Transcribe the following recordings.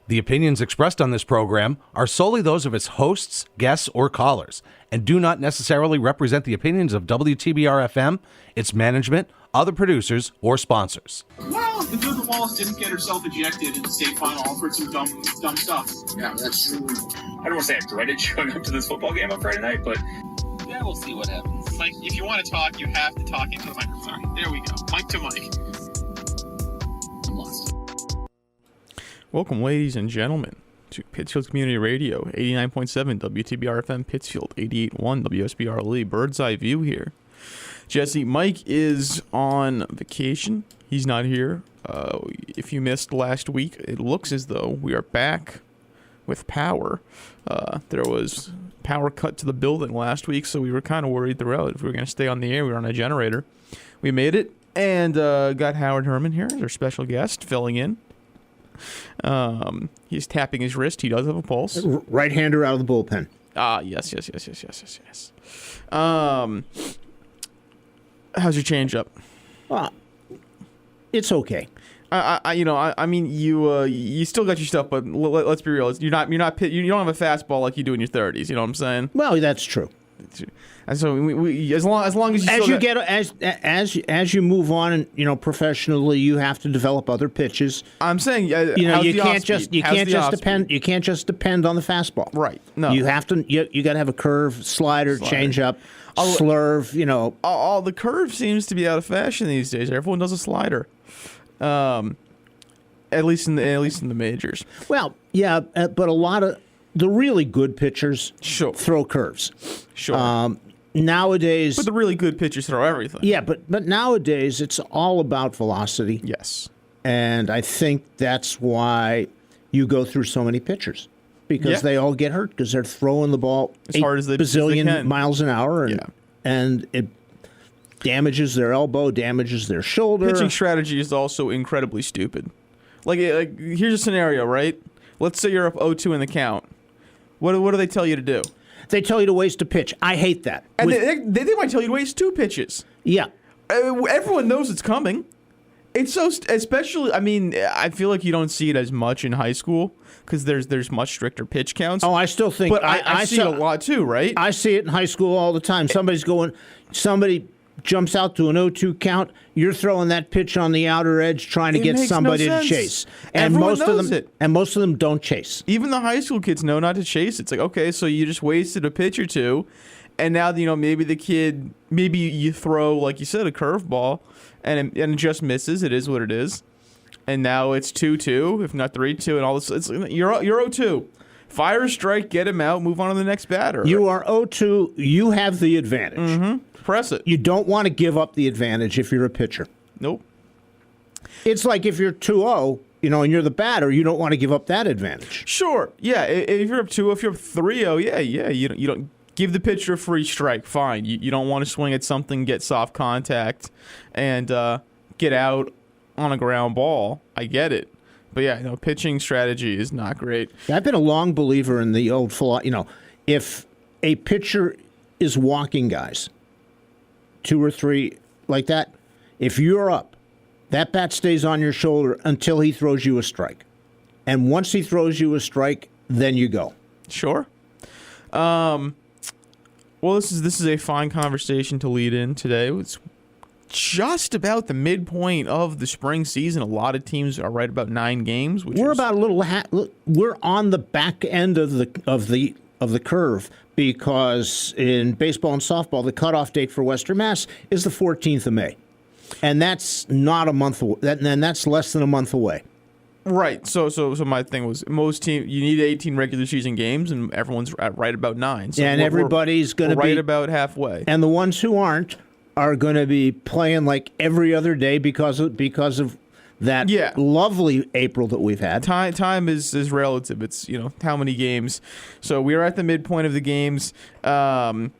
The opinions expressed on this program are solely those of its hosts, guests, or callers, and do not necessarily represent the opinions of WTBR-FM, its management, other producers, or sponsors. Well, the Google Wallace didn't get herself ejected in the state final for some dumb stuff. Yeah, that's true. I don't want to say I dreaded showing up to this football game on Friday night, but yeah, we'll see what happens. Like, if you want to talk, you have to talk into the microphone. There we go. Mic to mic. I'm lost. Welcome, ladies and gentlemen, to Pittsfield Community Radio, 89.7 WTBR-FM Pittsfield, 88.1 WSBR Lee. Bird's Eye View here. Jesse, Mike is on vacation. He's not here. If you missed last week, it looks as though we are back with power. There was power cut to the building last week, so we were kind of worried throughout if we were going to stay on the air. We were on a generator. We made it, and got Howard Herman here as our special guest, filling in. He's tapping his wrist. He does have a pulse. Right-hander out of the bullpen. Yes. How's your changeup? It's okay. I mean, you still got your stuff, but let's be real. You don't have a fastball like you do in your 30s. You know what I'm saying? Well, that's true. And so we as long as you move on and professionally, you have to develop other pitches. I'm saying you can't just depend on the fastball. Right. No. You have to you got to have a curve, slider, changeup, slurve. All the curve seems to be out of fashion these days. Everyone does a slider. At least in the majors. Well, yeah, but a lot of the really good pitchers throw curves. Sure. Nowadays, but the really good pitchers throw everything. Yeah, but nowadays it's all about velocity. Yes. And I think that's why you go through so many pitchers, because they all get hurt because they're throwing the ball as hard as they bazillion miles an hour, and it damages their elbow, damages their shoulder. Pitching strategy is also incredibly stupid. Like here's a scenario, right? Let's say you're up 0-2 in the count. What do they tell you to do? They tell you to waste a pitch. I hate that. And they might tell you to waste 2 pitches. Yeah. Everyone knows it's coming. It's so, especially, I mean, I feel like you don't see it as much in high school because there's much stricter pitch counts. Oh, I still think. But I see it a lot too, right? I see it in high school all the time. Somebody jumps out to an 0-2 count. You're throwing that pitch on the outer edge, trying to get somebody to chase. And most of them don't chase. Even the high school kids know not to chase. It's like, okay, so you just wasted a pitch or two, and now maybe you throw, like you said, a curveball, and it just misses. It is what it is. And now it's 2-2, if not 3-2, and all this. You're 0-2. Fire a strike, get him out, move on to the next batter. You are 0-2. You have the advantage. Mm-hmm. Press it. You don't want to give up the advantage if you're a pitcher. Nope. It's like if you're 2-0, and you're the batter, you don't want to give up that advantage. Sure. Yeah. If you're up 2-0, if you're up 3-0, yeah. You don't give the pitcher a free strike. Fine. You don't want to swing at something, get soft contact, and get out on a ground ball. I get it. But yeah, pitching strategy is not great. I've been a long believer in the old philosophy. If a pitcher is walking guys, 2 or 3 like that, if you're up, that bat stays on your shoulder until he throws you a strike. And once he throws you a strike, then you go. Sure. Well, this is a fine conversation to lead in today. It's just about the midpoint of the spring season. A lot of teams are right about 9 games. We're on the back end of the curve, because in baseball and softball, the cutoff date for Western Mass is the 14th of May, and that's not a month. And that's less than a month away. Right. So my thing was, most teams, you need 18 regular season games, and everyone's at right about 9. So and everybody's going to be right about halfway. And the ones who aren't are going to be playing like every other day because of that lovely April that we've had. Time is relative. It's how many games. So we are at the midpoint of the games, and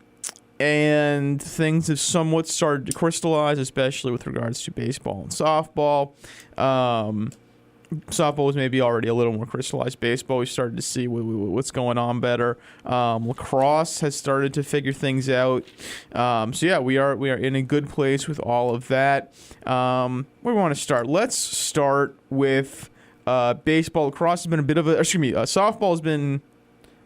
things have somewhat started to crystallize, especially with regards to baseball and softball. Softball was maybe already a little more crystallized. Baseball, we started to see what's going on better. Lacrosse has started to figure things out. We are in a good place with all of that. Where we want to start? Let's start with Baseball, lacrosse has been softball has been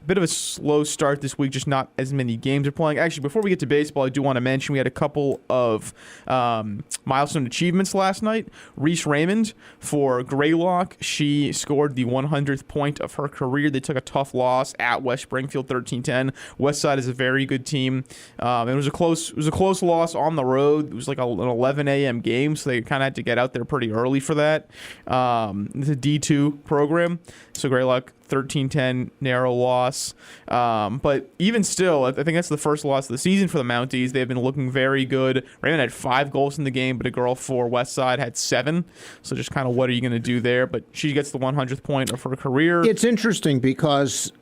a bit of a slow start this week, just not as many games are playing. Actually, before we get to baseball, I do want to mention we had a couple of milestone achievements last night. Reese Raymond for Greylock, she scored the 100th point of her career. They took a tough loss at West Springfield, 13-10. Westside is a very good team. It was a close loss on the road. It was like an 11 a.m. game, so they kind of had to get out there pretty early for that. It's a D2 program, so Greylock 13-10, narrow loss. But even still, I think that's the first loss of the season for the Mounties. They've been looking very good. Raymond had 5 goals in the game, but a girl for Westside had 7. So just kind of what are you going to do there? But she gets the 100th point of her career. It's interesting because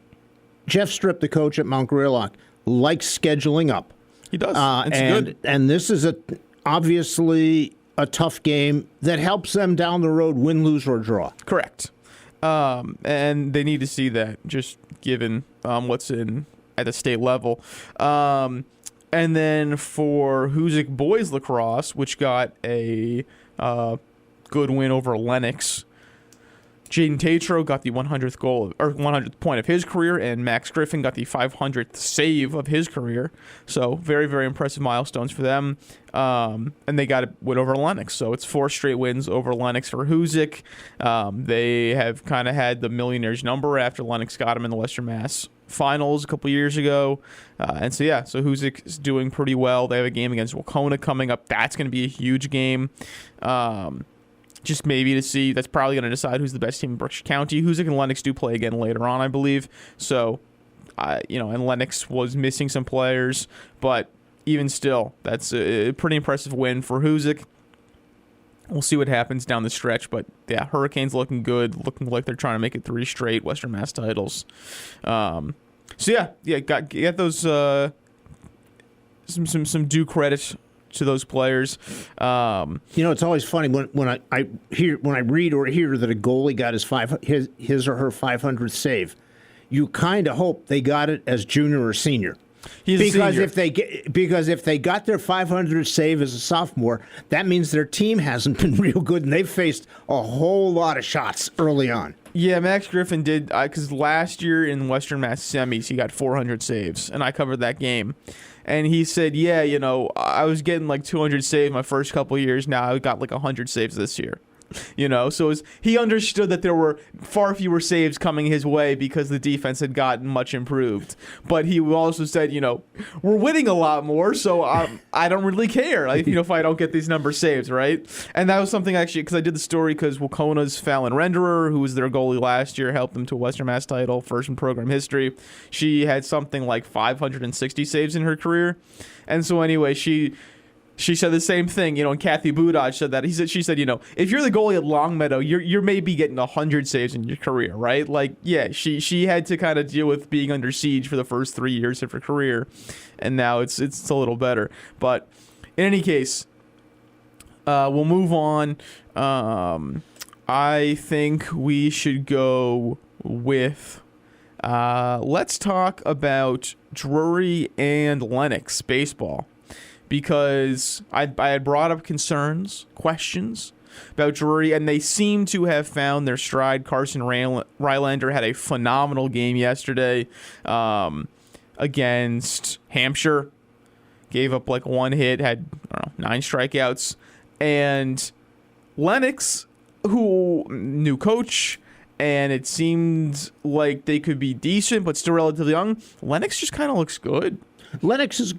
Jeff Stripp, the coach at Mount Greylock, likes scheduling up. He does. It's good. And this is obviously a tough game that helps them down the road, win, lose, or draw. Correct. And they need to see that, just given what's at the state level. And then for Hoosick boys lacrosse, which got a good win over Lennox, Jaden Tatro got the 100th point of his career, and Max Griffin got the 500th save of his career. So very, very impressive milestones for them. And they got a win over Lennox. So it's 4 straight wins over Lennox for Hoosick. They have kind of had the millionaire's number after Lennox got them in the Western Mass finals a couple years ago. So Hoosick is doing pretty well. They have a game against Wacona coming up. That's going to be a huge game. Just maybe to see. That's probably going to decide who's the best team in Berkshire County. Hoosick and Lennox do play again later on, I believe. So, and Lennox was missing some players, but even still, that's a pretty impressive win for Hoosick. We'll see what happens down the stretch, but yeah, Hurricanes looking good, looking like they're trying to make it 3 straight Western Mass titles. Got those some due credit to those players. It's always funny when I read or hear that a goalie got his or her 500th save. You kind of hope they got it as junior or senior. Because if they got their 500th save as a sophomore, that means their team hasn't been real good, and they've faced a whole lot of shots early on. Yeah, Max Griffin did, because last year in Western Mass semis, he got 400 saves, and I covered that game. And he said, I was getting like 200 saves my first couple of years. Now I got like 100 saves this year. So he understood that there were far fewer saves coming his way because the defense had gotten much improved. But he also said, we're winning a lot more, so I don't really care, if I don't get these number saves, right? And that was something actually, because I did the story because Wacona's Fallon Renderer, who was their goalie last year, helped them to a Western Mass title, first in program history. She had something like 560 saves in her career. And so anyway, she said the same thing, and Kathy Budaj said that. She said, if you're the goalie at Longmeadow, you're maybe getting 100 saves in your career, right? She had to kind of deal with being under siege for the first 3 years of her career, and now it's a little better. But in any case, we'll move on. I think we should go with. Let's talk about Drury and Lennox baseball. Because I had brought up questions about Drury, and they seem to have found their stride. Carson Rylander had a phenomenal game yesterday against Hampshire. Gave up like 1 hit, had 9 strikeouts. And Lennox, who new coach, and it seemed like they could be decent, but still relatively young. Lennox just kind of looks good. Lennox is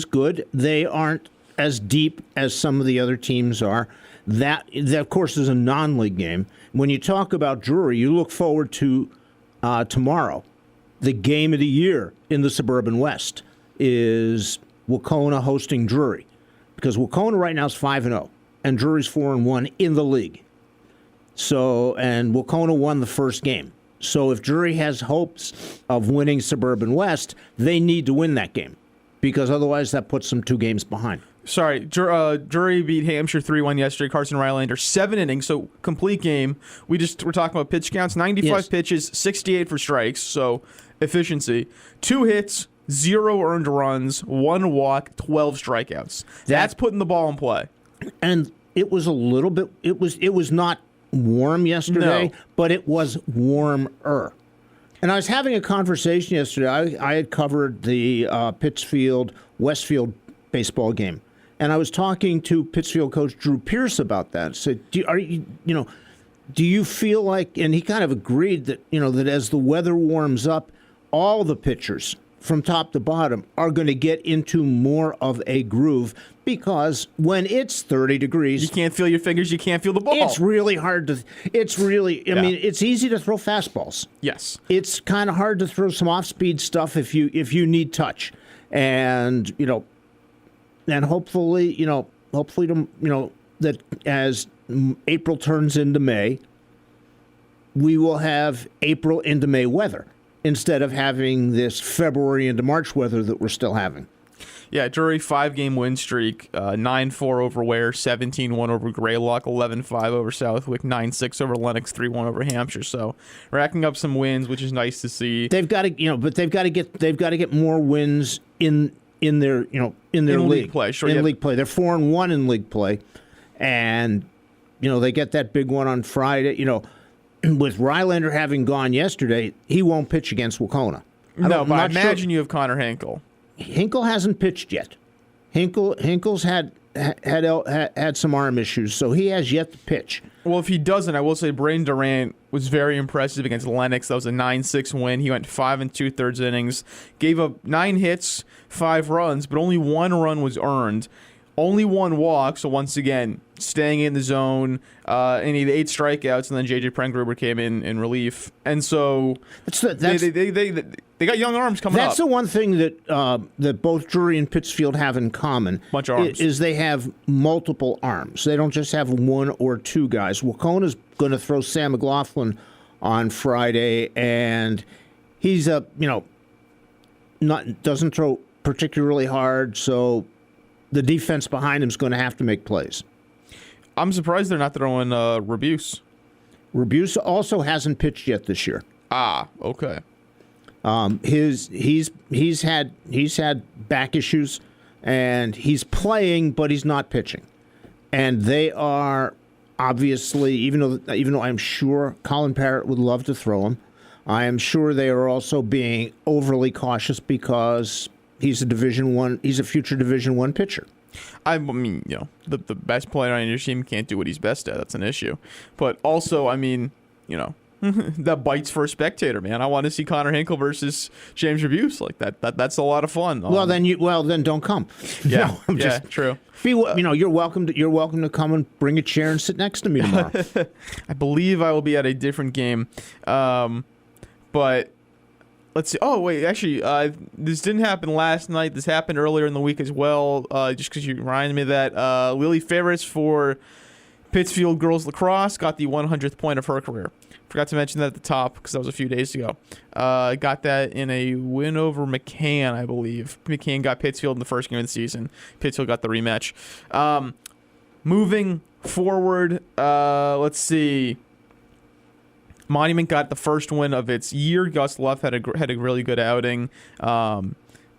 good. They aren't as deep as some of the other teams are. That of course, is a non-league game. When you talk about Drury, you look forward to tomorrow. The game of the year in the Suburban West is Wacona hosting Drury. Because Wacona right now is 5-0, and Drury's 4-1 in the league. And Wacona won the first game. So if Drury has hopes of winning Suburban West, they need to win that game, because otherwise that puts them 2 games behind. Sorry, Drury beat Hampshire 3-1 yesterday. Carson Rylander, 7 innings, so complete game. We're talking about pitch counts, 95 pitches, 68 for strikes, so efficiency. 2 hits, 0 earned runs, 1 walk, 12 strikeouts. That's putting the ball in play. And it was a little bit. It was not warm yesterday, No. but it was warmer. And I was having a conversation yesterday. I had covered the Pittsfield-Westfield baseball game, and I was talking to Pittsfield coach Drew Pierce about that. I said, do you feel like, and he kind of agreed that, that as the weather warms up, all the pitchers from top to bottom are going to get into more of a groove, because when it's 30 degrees, You can't feel your fingers. You can't feel the ball. it's really hard to, I mean, it's easy to throw fastballs. Yes. It's kind of hard to throw some off-speed stuff if you need touch. And, and hopefully, that as April turns into May, we will have April into May weather instead of having this February into March weather that we're still having. Yeah, Drury 5-game win streak, 9-4 over Ware, 17-1 over Greylock, 11-5 over Southwick, 9-6 over Lennox, 3-1 over Hampshire. So racking up some wins, which is nice to see. They've got to, but they've got to get more wins in their league play. Sure, in league play. They're 4-1 in league play, and they get that big one on Friday. With Rylander having gone yesterday, he won't pitch against Wacona. No, but I imagine you have Connor Henkel. Hinkle hasn't pitched yet. Hinkle's had some arm issues, so he has yet to pitch. Well, if he doesn't, I will say Braden Durant was very impressive against Lennox. That was a 9-6 win. He went 5 2/3 innings, gave up 9 hits, 5 runs, but only 1 run was earned. Only 1 walk, so once again, staying in the zone, and he had 8 strikeouts, and then J.J. Prengruber came in relief. And so they got young arms coming up. That's the one thing that both Drury and Pittsfield have in common. Bunch of arms. Is they have multiple arms. They don't just have 1 or 2 guys. Wacona's going to throw Sam McLaughlin on Friday, and he's doesn't throw particularly hard, so the defense behind him is going to have to make plays. I'm surprised they're not throwing Rebuse. Rebuse also hasn't pitched yet this year. Ah, okay. He's had back issues, and he's playing, but he's not pitching. And they are obviously, even though I'm sure Colin Parrott would love to throw him, I am sure they are also being overly cautious because he's a future Division I pitcher. I mean, the best player on your team can't do what he's best at. That's an issue. But also, I mean, that bites for a spectator, man. I want to see Connor Hinkle versus James Rebuse like that. That's a lot of fun. Then don't come. Yeah, No, true. You're welcome to come and bring a chair and sit next to me tomorrow. I believe I will be at a different game, but. Let's see. Oh, wait. Actually, this didn't happen last night. This happened earlier in the week as well, just because you reminded me of that. Lily Ferris for Pittsfield girls lacrosse got the 100th point of her career. Forgot to mention that at the top because that was a few days ago. Got that in a win over McCann, I believe. McCann got Pittsfield in the first game of the season. Pittsfield got the rematch. Moving forward, let's see. Monument got the first win of its year. Gus Luff had a really good outing.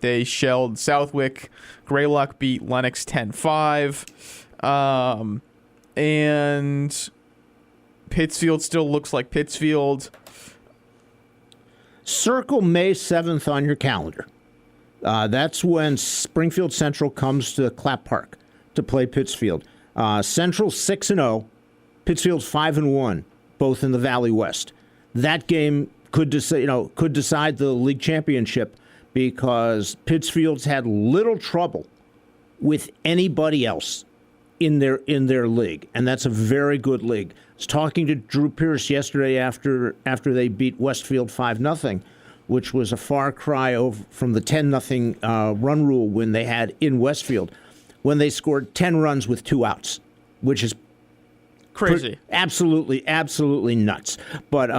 They shelled Southwick. Greylock beat Lennox 10-5. And Pittsfield still looks like Pittsfield. Circle May 7th on your calendar. That's when Springfield Central comes to Clap Park to play Pittsfield. Central 6-0. Pittsfield's 5-1. Both in the Valley West. That game could decide the league championship because Pittsfield's had little trouble with anybody else in their league, and that's a very good league. I was talking to Drew Pierce yesterday after they beat Westfield 5-0, which was a far cry over from the 10-0 run rule win they had in Westfield, when they scored 10 runs with 2 outs, which is crazy. Absolutely nuts. But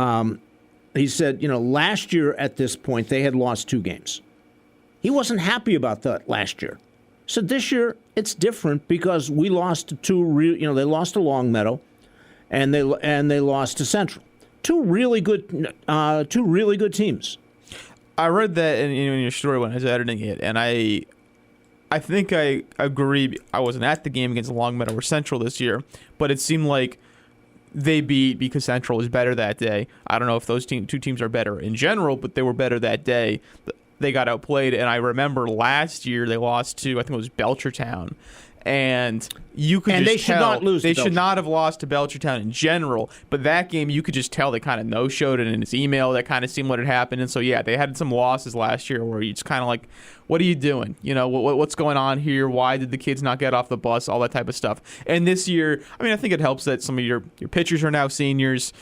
he said, last year at this point, they had lost 2 games. He wasn't happy about that last year. So this year, it's different because we lost to they lost to Longmeadow, and they lost to Central. Two really good teams. I read that in your story when I was editing it, and I think I agree. I wasn't at the game against Longmeadow or Central this year, but it seemed like they beat because Central was better that day. I don't know if those two teams are better in general, but they were better that day. They got outplayed, and I remember last year they lost to, I think it was Belchertown. And you could they should not lose. They should not have lost to Belchertown in general. But that game, you could just tell they kind of no-showed it in his email. That kind of seemed what had happened. And so, yeah, they had some losses last year where you just kind of like, what are you doing? You know, what's going on here? Why did the kids not get off the bus? All that type of stuff. And this year, I mean, I think it helps that some of your pitchers are now seniors.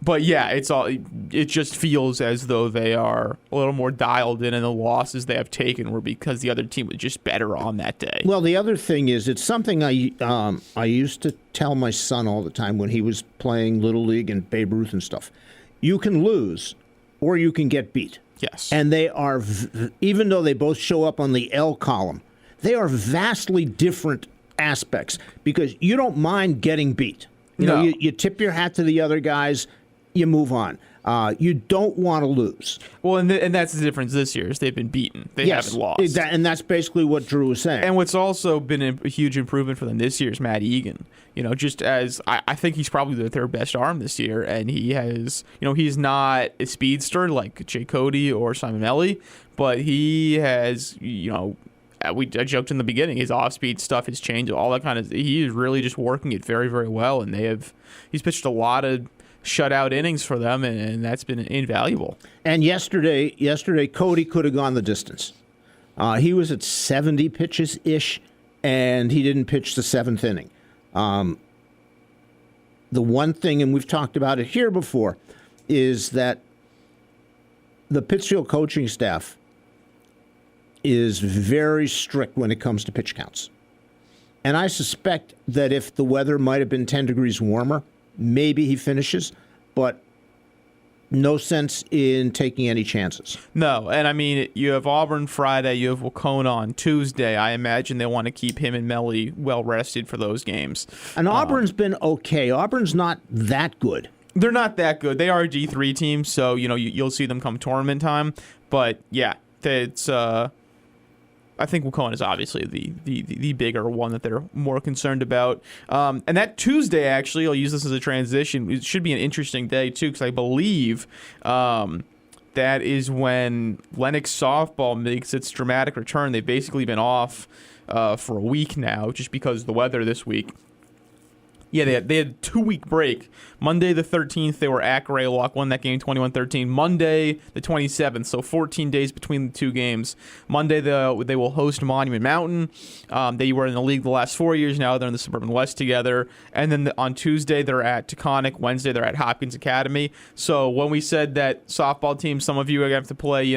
But yeah, it just feels as though they are a little more dialed in, and the losses they have taken were because the other team was just better on that day. Well, the other thing is, it's something I used to tell my son all the time when he was playing Little League and Babe Ruth and stuff. You can lose or you can get beat. Yes. And they are, even though they both show up on the L column, they are vastly different aspects because you don't mind getting beat. You know, you tip your hat to the other guys. You move on. You don't want to lose. Well, and that's the difference this year is they've been beaten. They haven't lost. And that's basically what Drew was saying. And what's also been a huge improvement for them this year is Matt Egan. You know, just as I think he's probably their third best arm this year, and he has, you know, he's not a speedster like Jay Cody or Simon Melly, but he has, you know, I joked in the beginning, his off-speed stuff has changed, all that kind of. He is really just working it very, very well, and he's pitched a lot of shutout innings for them, and that's been invaluable. And yesterday, Cody could have gone the distance. He was at 70 pitches-ish, and he didn't pitch the seventh inning. The one thing, and we've talked about it here before, is that the Pittsfield coaching staff is very strict when it comes to pitch counts. And I suspect that if the weather might have been 10 degrees warmer, maybe he finishes, but no sense in taking any chances. No, and I mean, you have Auburn Friday, you have Wacona on Tuesday. I imagine they want to keep him and Melly well rested for those games. And Auburn's been okay. Auburn's not that good. They're not that good. They are a D3 team, so you know you'll see them come tournament time. But yeah, it's. I think Wacona is obviously the bigger one that they're more concerned about. And that Tuesday, actually, I'll use this as a transition. It should be an interesting day, too, because I believe that is when Lennox softball makes its dramatic return. They've basically been off for a week now just because of the weather this week. Yeah, they had a 2-week break. Monday the 13th, they were at Greylock, won that game 21-13. Monday the 27th, so 14 days between the two games. Monday they will host Monument Mountain. They were in the league the last 4 years. Now they're in the Suburban West together. And then on Tuesday they're at Taconic. Wednesday they're at Hopkins Academy. So when we said that softball team, some of you are going to have to play,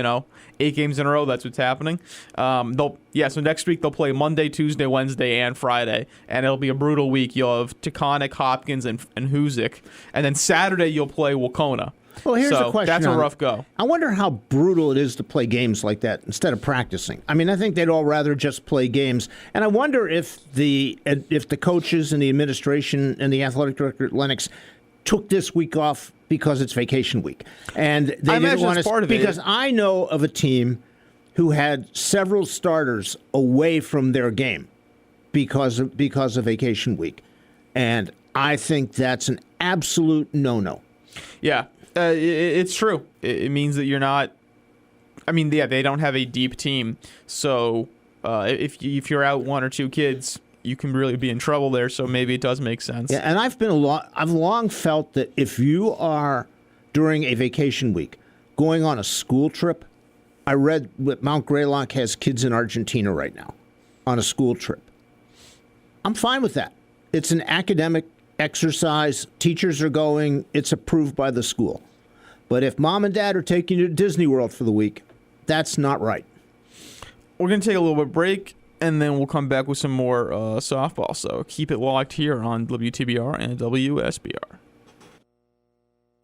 8 games in a row, that's what's happening. So next week they'll play Monday, Tuesday, Wednesday, and Friday. And it'll be a brutal week. You'll have Taconic, Hopkins, and Hoosick. And then Saturday you'll play Wacona. Well, here's a question. That's a rough go. I wonder how brutal it is to play games like that instead of practicing. I mean, I think they'd all rather just play games. And I wonder if the coaches and the administration and the athletic director at Lennox took this week off because it's vacation week. And they didn't want to, because I know of a team who had several starters away from their game because of vacation week. And I think that's an absolute no-no. Yeah, it's true. It means that you're not. I mean, yeah, they don't have a deep team. So if you're out one or two kids, you can really be in trouble there. So maybe it does make sense. Yeah, and I've long felt that if you are during a vacation week going on a school trip, I read that Mount Greylock has kids in Argentina right now on a school trip. I'm fine with that. It's an academic exercise. Teachers are going. It's approved by the school. But if mom and dad are taking you to Disney World for the week, that's not right. We're going to take a little bit of break, and then we'll come back with some more softball. So keep it locked here on WTBR and WSBR.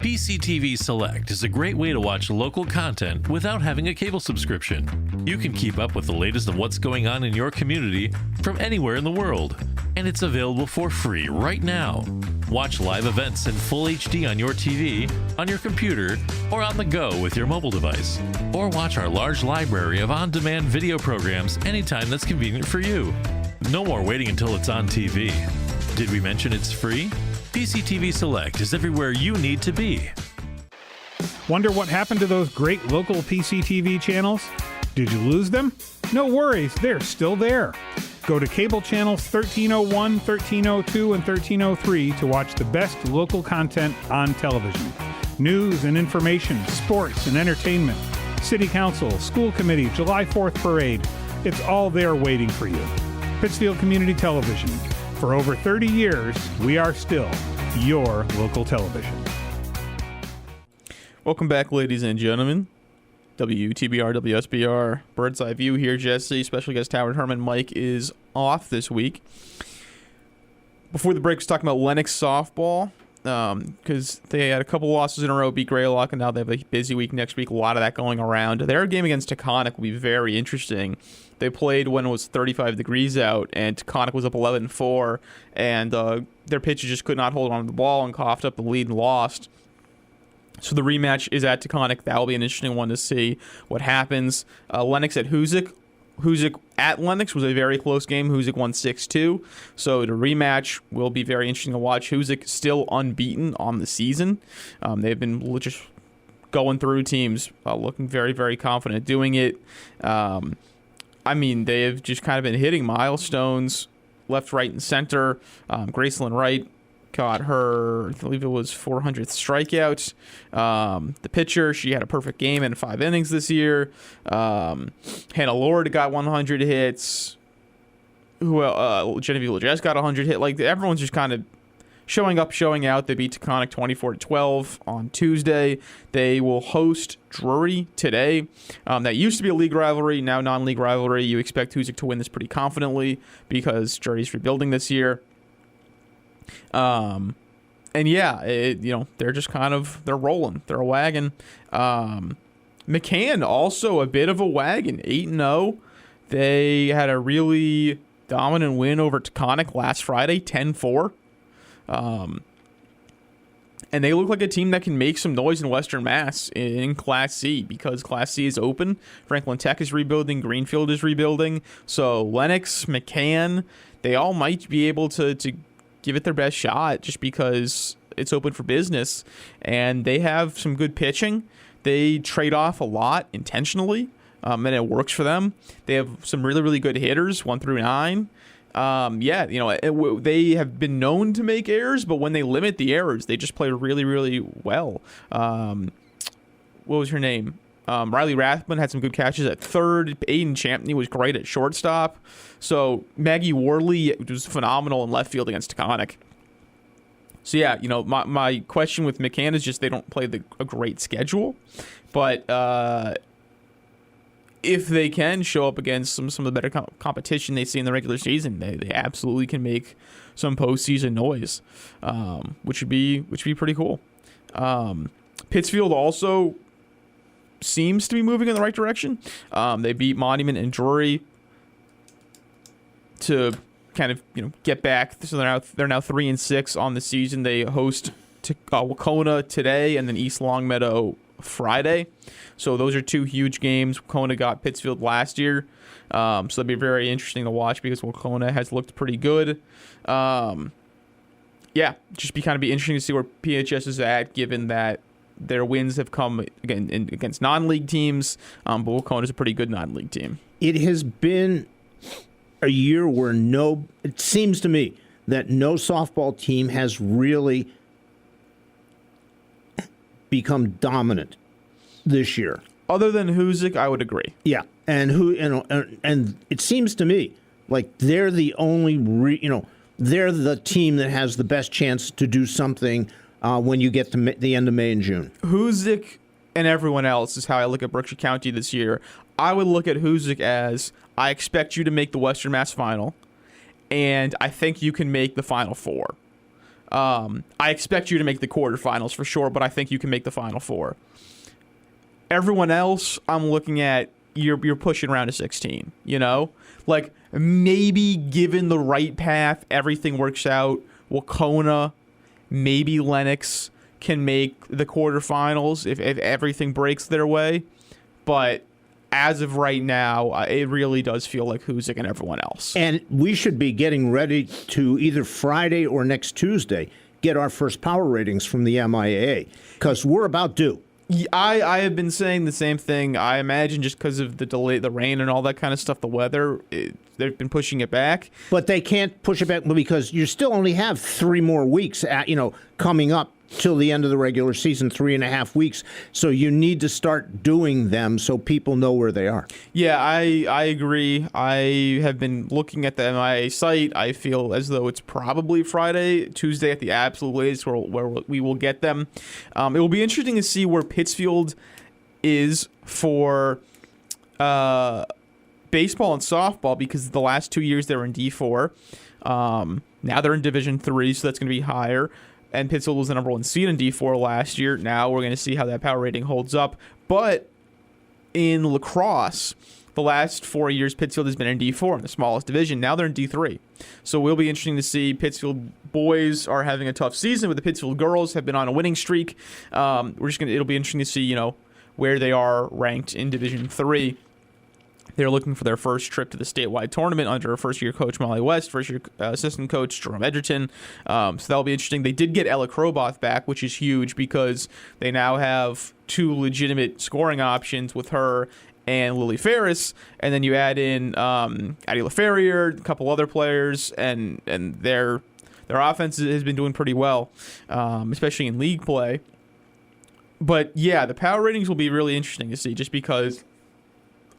PCTV Select is a great way to watch local content without having a cable subscription. You can keep up with the latest of what's going on in your community from anywhere in the world, and it's available for free right now. Watch live events in full HD on your TV, on your computer, or on the go with your mobile device. Or watch our large library of on-demand video programs anytime that's convenient for you. No more waiting until it's on TV. Did we mention it's free? PCTV Select is everywhere you need to be. Wonder what happened to those great local PCTV channels? Did you lose them? No worries, they're still there. Go to cable channels 1301, 1302, and 1303 to watch the best local content on television. News and information, sports and entertainment, city council, school committee, July 4th parade. It's all there waiting for you. Pittsfield Community Television. For over 30 years, we are still your local television. Welcome back, ladies and gentlemen. WTBR, WSBR, Bird's Eye View here. Jesse, special guest Howard Herman. Mike is off this week. Before the break, I was talking about Lennox softball because they had a couple losses in a row, beat Greylock, and now they have a busy week next week. A lot of that going around. Their game against Taconic will be very interesting. They played when it was 35 degrees out, and Taconic was up 11-4, and their pitcher just could not hold on to the ball and coughed up the lead and lost. So the rematch is at Taconic. That will be an interesting one to see what happens. Lennox at Hoosick. Hoosick at Lennox was a very close game. Hoosick won 6-2. So the rematch will be very interesting to watch. Hoosick still unbeaten on the season. They've been just going through teams, looking very, very confident doing it. They have just kind of been hitting milestones left, right, and center. Gracelyn Wright got her, I believe it was 400th strikeout. The pitcher, she had a perfect game in 5 innings this year. Hannah Lord got 100 hits. Genevieve LeJess got 100 hits. Like, everyone's just kind of showing up, showing out. They beat Taconic 24-12 on Tuesday. They will host Drury today. That used to be a league rivalry, now non-league rivalry. You expect Hoosick to win this pretty confidently because Drury's rebuilding this year. They're just they're rolling. They're a wagon. McCann, also a bit of a wagon, 8-0. They had a really dominant win over Taconic last Friday, 10-4. And they look like a team that can make some noise in Western Mass in Class C because Class C is open. Franklin Tech is rebuilding. Greenfield is rebuilding. So Lennox, McCann, they all might be able to give it their best shot just because it's open for business. And they have some good pitching. They trade off a lot intentionally, and it works for them. They have some really, really good hitters, 1 through 9. They have been known to make errors, but when they limit the errors, they just play really, really well. What was her name? Riley Rathman had some good catches at third. Aiden Champney was great at shortstop. So Maggie Worley was phenomenal in left field against Taconic. So my question with McCann is just they don't play a great schedule, but if they can show up against some of the better competition they see in the regular season, they absolutely can make some postseason noise, which would be pretty cool. Pittsfield also seems to be moving in the right direction. They beat Monument and Drury to kind of get back. So they're now 3-6 on the season. They host Wacona today and then East Longmeadow Friday. So those are 2 huge games. Wacona got Pittsfield last year. So that'd be very interesting to watch because Wacona has looked pretty good. Just be interesting to see where PHS is at, given that their wins have come again against non-league teams. But Wacona is a pretty good non-league team. It has been a year where it seems to me that no softball team has really become dominant this year. Other than Hoosick, I would agree. Yeah, and and it seems to me like they're the only they're the team that has the best chance to do something when you get to the end of May and June. Hoosick and everyone else is how I look at Berkshire County this year. I would look at Hoosick as I expect you to make the Western Mass Final, and I think you can make the Final Four. I expect you to make the quarterfinals for sure, but I think you can make the Final Four. Everyone else, I'm looking at you're pushing around to 16. Like maybe given the right path, everything works out. Wacona, maybe Lennox can make the quarterfinals if everything breaks their way, but as of right now, it really does feel like Hoosick and everyone else. And we should be getting ready to either Friday or next Tuesday get our first power ratings from the MIAA because we're about due. I have been saying the same thing. I imagine just because of the delay, the rain and all that kind of stuff, the weather, they've been pushing it back. But they can't push it back because you still only have 3 more weeks coming up till the end of the regular season, 3.5 weeks. So you need to start doing them so people know where they are. Yeah, I agree. I have been looking at the MIA site. I feel as though it's probably Friday, Tuesday at the absolute latest where we will get them. It will be interesting to see where Pittsfield is for baseball and softball because the last 2 years they were in D4. Now they're in Division 3, so that's going to be higher. And Pittsfield was the number 1 seed in D4 last year. Now we're going to see how that power rating holds up. But in lacrosse, the last 4 years, Pittsfield has been in D4 in the smallest division. Now they're in D3. So it will be interesting to see. Pittsfield boys are having a tough season, but the Pittsfield girls have been on a winning streak. It'll be interesting to see, where they are ranked in Division 3. They're looking for their first trip to the statewide tournament under first-year coach Molly West, first-year assistant coach Jerome Edgerton. So that'll be interesting. They did get Ella Kroboth back, which is huge because they now have 2 legitimate scoring options with her and Lily Ferris. And then you add in Addie LaFerrier, a couple other players, and their offense has been doing pretty well, especially in league play. But, yeah, the power ratings will be really interesting to see just because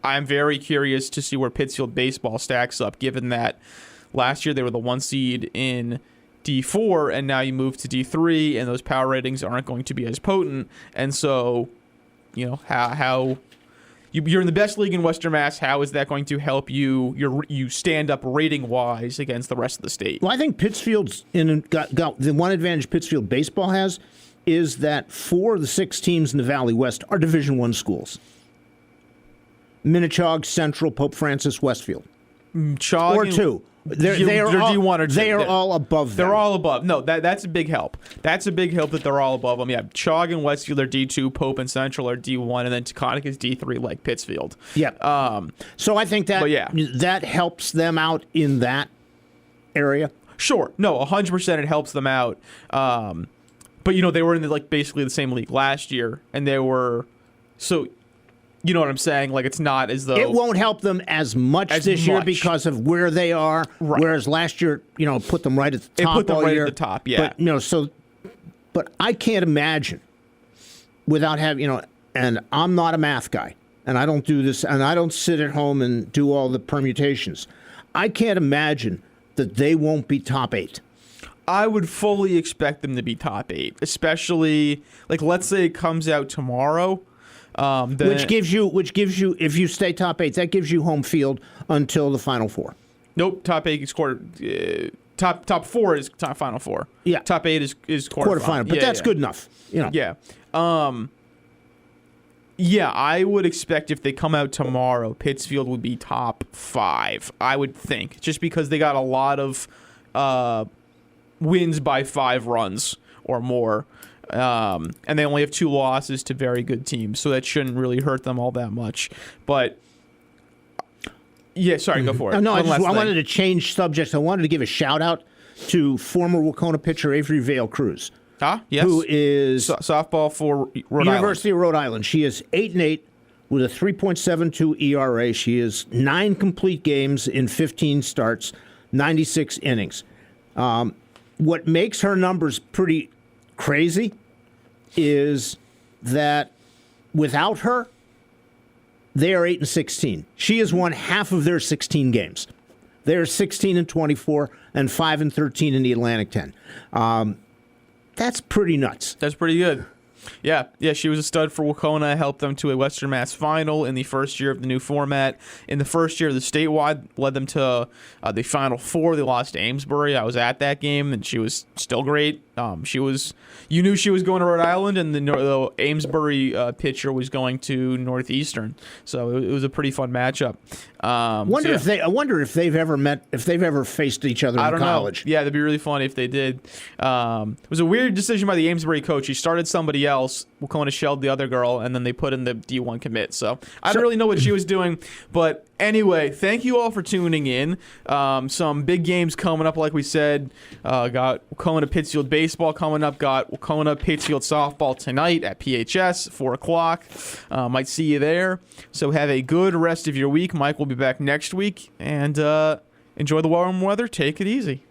I'm very curious to see where Pittsfield baseball stacks up, given that last year they were the 1 seed in D4, and now you move to D3, and those power ratings aren't going to be as potent. And so, how you're in the best league in Western Mass. How is that going to help you stand up rating wise against the rest of the state? Well, I think Pittsfield's got the one advantage Pittsfield baseball has is that 4 of the 6 teams in the Valley West are Division I schools. Minnechaug, Central, Pope Francis, Westfield. Or 2. They are all above them. They're all above. No, that's a big help. That's a big help that they're all above them. Yeah, Chaug and Westfield are D2, Pope and Central are D1, and then Taconic is D3 like Pittsfield. Yeah. So I think that helps them out in that area. Sure. No, 100% it helps them out. But, they were in basically the same league last year, and they were so. You know what I'm saying? It's not as though... It won't help them as much this year because of where they are, right. Whereas last year, put them right at the top. It put them right year. At the top, yeah. But I can't imagine without having, and I'm not a math guy, and I don't do this, and I don't sit at home and do all the permutations. I can't imagine that they won't be top 8. I would fully expect them to be top 8, especially, let's say it comes out tomorrow... which gives you, if you stay top 8, that gives you home field until the Final Four. Nope, top 8 is top 4 is Final Four. Yeah, top 8 is quarterfinal. But that's good enough. Yeah. Yeah, I would expect if they come out tomorrow, Pittsfield would be top 5. I would think, just because they got a lot of wins by 5 runs or more. And they only have 2 losses to very good teams, so that shouldn't really hurt them all that much. But yeah, sorry, go for it. No, I wanted to change subjects. I wanted to give a shout out to former Wacona pitcher Avery Vale Cruz. Yes. Who is softball for University of Rhode Island. She is 8-8 with a 3.72 ERA. She has 9 complete games in 15 starts, 96 innings. What makes her numbers pretty crazy is that without her, they are 8-16. She has won half of their 16 games. They're 16-24 and 5-13 in the Atlantic 10. That's pretty nuts. That's pretty good. Yeah, she was a stud for Wacona, helped them to a Western Mass final in the first year of the new format. In the first year of the statewide, led them to the Final Four. They lost to Amesbury. I was at that game, and she was still great. You knew she was going to Rhode Island, and the Amesbury pitcher was going to Northeastern. So it was a pretty fun matchup. I wonder if they've ever faced each other in college. Yeah, that'd be really funny if they did. It was a weird decision by the Amesbury coach. He started somebody else. else. Wacona shelled the other girl, and then they put in the D1 commit. So I don't really know what she was doing. But anyway, thank you all for tuning in. Some big games coming up, like we said. Got Wacona Pittsfield baseball coming up. Got Wacona Pittsfield softball tonight at PHS, 4 o'clock. Might see you there. So have a good rest of your week. Mike will be back next week. And enjoy the warm weather. Take it easy.